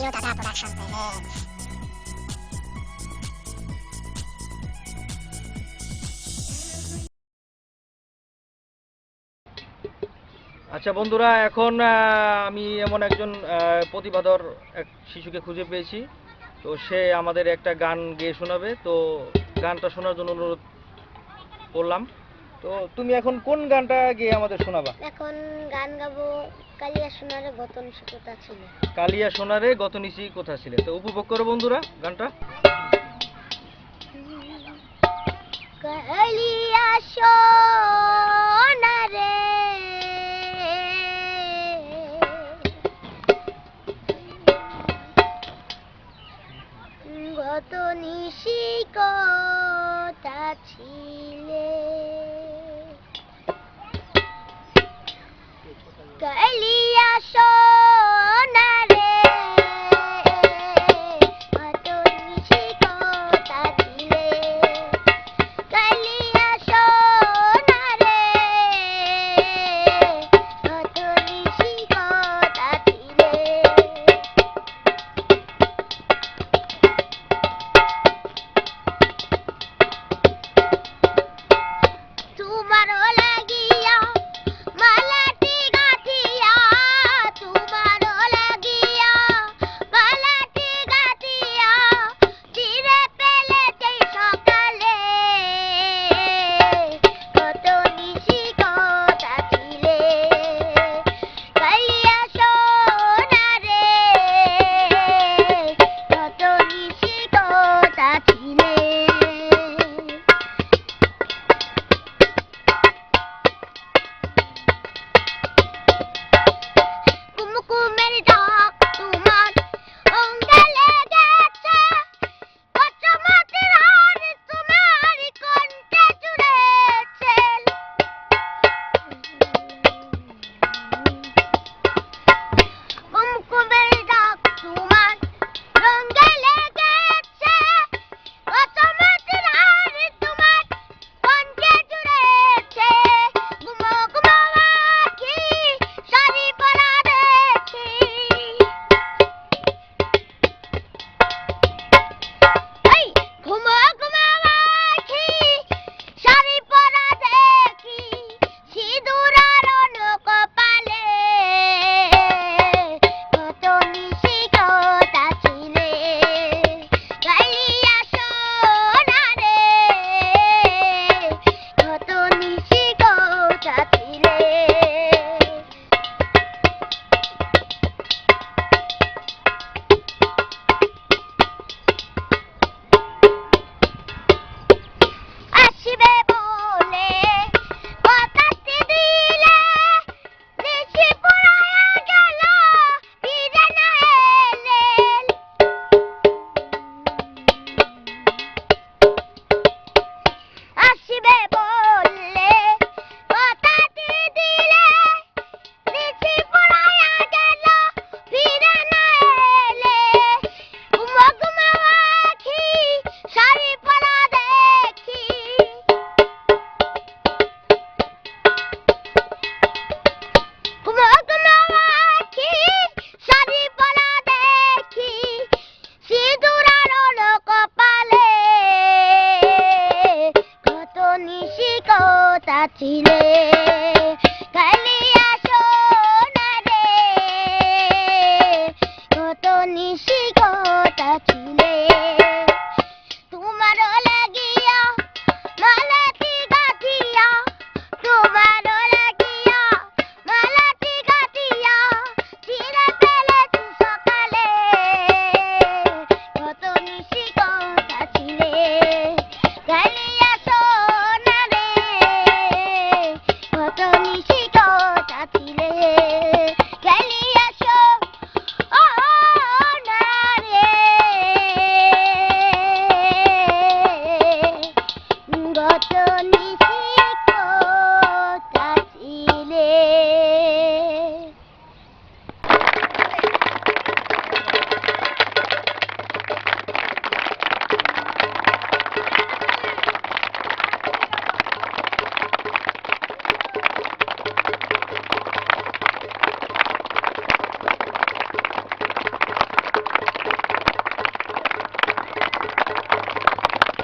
New দাদা production present. আচ্ছা বন্ধুরা, এখন আমি এমন একজন প্রতিভাধর এক শিশুকে খুঁজে পেয়েছি। তো সে আমাদের একটা গান গেয়ে শোনাবে। তো গানটা শোনার জন্য অনুরোধ করলাম। তো তুমি এখন কোন গানটা গেয়ে আমাদের শোনাবা? এখন গান গাবো কালিয়া সোনারে গত নিশি কোথা ছিল। কালিয়া সোনারে গত নিশি কোথা ছিলে। তো উপভোগ করো বন্ধুরা গানটা। কালিয়া সোনারে গত নিশি কোথা ছিলে। কালিয়া সোনারে গত নিশি কোথা ছিলে। কালিয়া সোনারে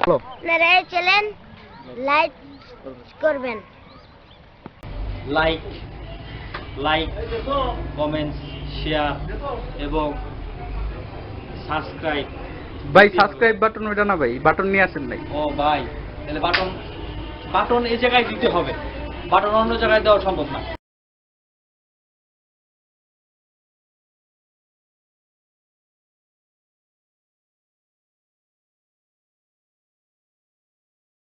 আপনারা এই চ্যানেল লাইক করবেন। লাইক কমেন্টস, শেয়ার এবং সাবস্ক্রাইব। ভাই সাবস্ক্রাইব বাটন ওইটা না ভাই, বাটন নিয়ে আসেন নাই। ও ভাই, তাহলে বাটন এই জায়গায় দিতে হবে, বাটন অন্য জায়গায় দেওয়া সম্ভব না।